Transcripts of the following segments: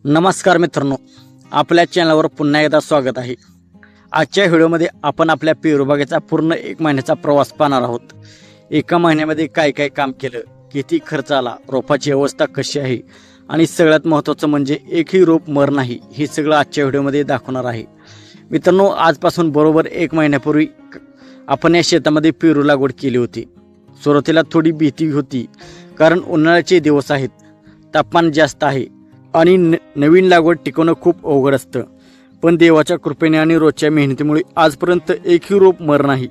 नमस्कार मित्रांनो, आपल्या चॅनलवर पुन्हा एकदा स्वागत आहे। आजच्या व्हिडिओमध्ये आपण आपल्या पेरू बागेचा पूर्ण 1 महिन्याचा प्रवास पाहणार आहोत। एका महिन्यामध्ये काय काय काम केलं, किती खर्च आला, रोपाची अवस्था कशी आहे आणि सगळ्यात महत्त्वाचं म्हणजे एकही रोप मर नाही, हे सगळं आजच्या व्हिडिओमध्ये दाखवणार आहे। मित्रांनो, आजपासून बरोबर 1 महिन्यापूर्वी आपण या शेतामध्ये पेरू लागवड केली होती। सुरुवातीला थोडी भीती होती, कारण उन्हाळ्याचे दिवस आहेत, तापमान जास्त आहे आणि नवीन लागवड टिकवणं खूप अवघड असतं। पण देवाच्या कृपेने आणि रोजच्या मेहनतीमुळे आजपर्यंत एकही रोप मर नाही।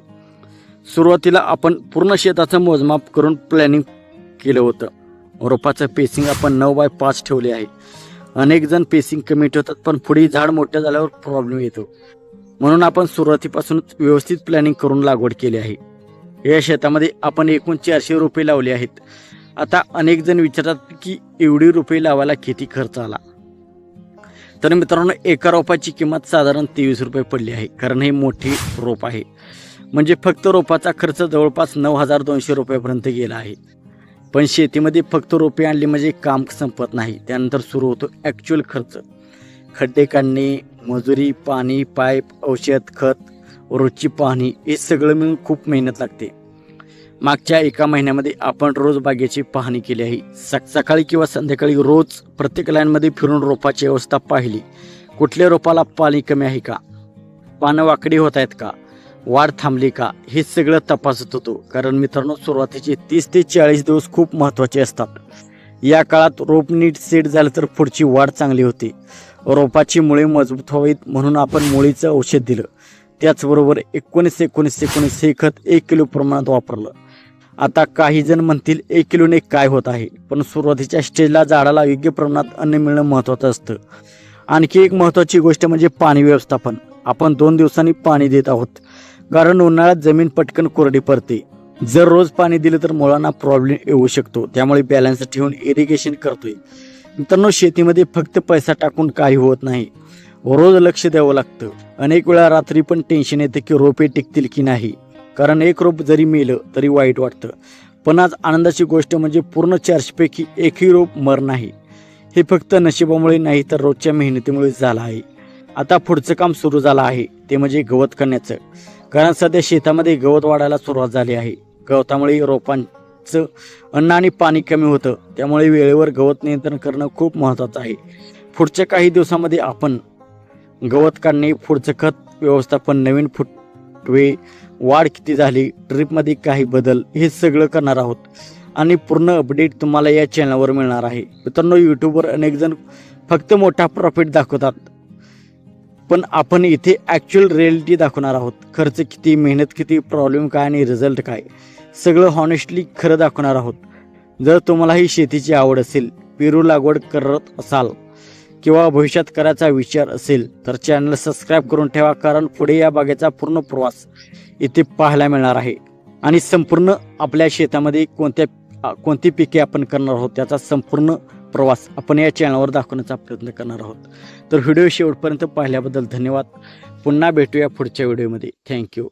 सुरुवातीला आपण पूर्ण शेताचं मोजमाप करून प्लॅनिंग केलं होतं। रोपाचं पेसिंग आपण 9x5 ठेवले आहे। अनेक जण पेसिंग कमी ठेवतात, पण पुढे झाड मोठं झाल्यावर प्रॉब्लेम येतो, म्हणून आपण सुरुवातीपासूनच व्यवस्थित प्लॅनिंग करून लागवड केली आहे। या शेतामध्ये आपण एकूण 400 रोपे लावली आहेत। आता अनेक जण विचारतात की एवढी रोपे लावायला किती खर्च आला। तर मित्रांनो, एका रोपाची किंमत साधारण 23 रुपये पडली आहे, कारण हे मोठी रोप आहे। म्हणजे फक्त रोपाचा खर्च जवळपास 9,200 रुपयापर्यंत गेला आहे। पण शेतीमध्ये फक्त रोपे आणली म्हणजे काम संपत नाही, त्यानंतर सुरू होतो ॲक्च्युअल खर्च। खड्डे काढणे, मजुरी, पाणी, पाईप, औषध, खत, रोजची पाहणी, हे सगळं मिळून खूप मेहनत लागते। मागच्या 1 महिन्यामध्ये आपण रोज बागेची पाहणी केली आहे। सकाळी किंवा संध्याकाळी रोज प्रत्येक लाईनमध्ये फिरून रोपाची अवस्था पाहिली। कुठल्या रोपाला पाणी कमी आहे का, पानं वाकडी होत आहेत का, वाढ थांबली का, हे सगळं तपासत होतो। कारण मित्रांनो, सुरुवातीचे 30 ते 40 दिवस खूप महत्त्वाचे असतात। या काळात रोप नीट सेट झालं तर पुढची वाढ चांगली होते, रोपाची मुळे मजबूत व्हावीत म्हणून आपण मुळीचं औषध दिलं। त्याचबरोबर 19-19-19 हे खत 1 किलो प्रमाणात वापरलं। आता काही जण म्हणतील 1 किलोने काय होत आहे, पण सुरुवातीच्या स्टेजला झाडाला योग्य प्रमाणात अन्न मिळणं महत्त्वाचं असतं। आणखी एक महत्त्वाची गोष्ट म्हणजे पाणी व्यवस्थापन। आपण 2 दिवसांनी पाणी देत आहोत, कारण उन्हाळ्यात जमीन पटकन कोरडी पडते। जर रोज पाणी दिलं तर मुळांना प्रॉब्लेम येऊ शकतो, त्यामुळे बॅलन्स ठेवून इरिगेशन करतोय। मित्रांनो, शेतीमध्ये फक्त पैसा टाकून काही होत नाही, रोज लक्ष द्यावं लागतं। अनेक वेळा रात्री पण टेन्शन येतं की रोपे टिकतील की नाही, कारण एक रोप जरी मेलं तरी वाईट वाटतं। पण आज आनंदाची गोष्ट म्हणजे पूर्ण 400 पैकी एकही रोप मर नाही। हे फक्त नशिबामुळे नाही तर रोजच्या मेहनतीमुळे झालं आहे। आता पुढचं काम सुरू झालं आहे, ते म्हणजे गवत करण्याचं। कारण सध्या शेतामध्ये गवत वाढायला सुरुवात झाली आहे। गवतामुळे रोपांचं अन्न आणि पाणी कमी होतं, त्यामुळे वेळेवर गवत नियंत्रण करणं खूप महत्त्वाचं आहे। पुढच्या काही दिवसामध्ये आपण गवत काढणे, पुढचं खत व्यवस्थापन, नवीन फुटवे, वाढ किती झाली, ट्रिपमध्ये काही बदल, हे सगळं करणार आहोत। आणि पूर्ण अपडेट तुम्हाला या चॅनलवर मिळणार आहे। मित्रांनो, यूट्यूबवर अनेक जण फक्त मोठा प्रॉफिट दाखवतात, पण आपण इथे ॲक्च्युअल रिॲलिटी दाखवणार आहोत। खर्च किती, मेहनत किती, प्रॉब्लेम काय आणि रिझल्ट काय, सगळं हॉनेस्टली खरं दाखवणार आहोत। जर तुम्हालाही शेतीची आवड असेल, पेरू लागवड करत असाल किंवा भविष्यात करायचा विचार असेल तर चॅनल सबस्क्राईब करून ठेवा, कारण पुढे या बागेचा पूर्ण प्रवास इथे पाहायला मिळणार आहे। आणि संपूर्ण आपल्या शेतामध्ये कोणती पिके आपण करणार आहोत त्याचा संपूर्ण प्रवास आपण या चॅनलवर दाखवण्याचा प्रयत्न करणार आहोत। तर व्हिडिओ शेवटपर्यंत पाहिल्याबद्दल धन्यवाद। पुन्हा भेटूया पुढच्या व्हिडिओमध्ये। थँक्यू।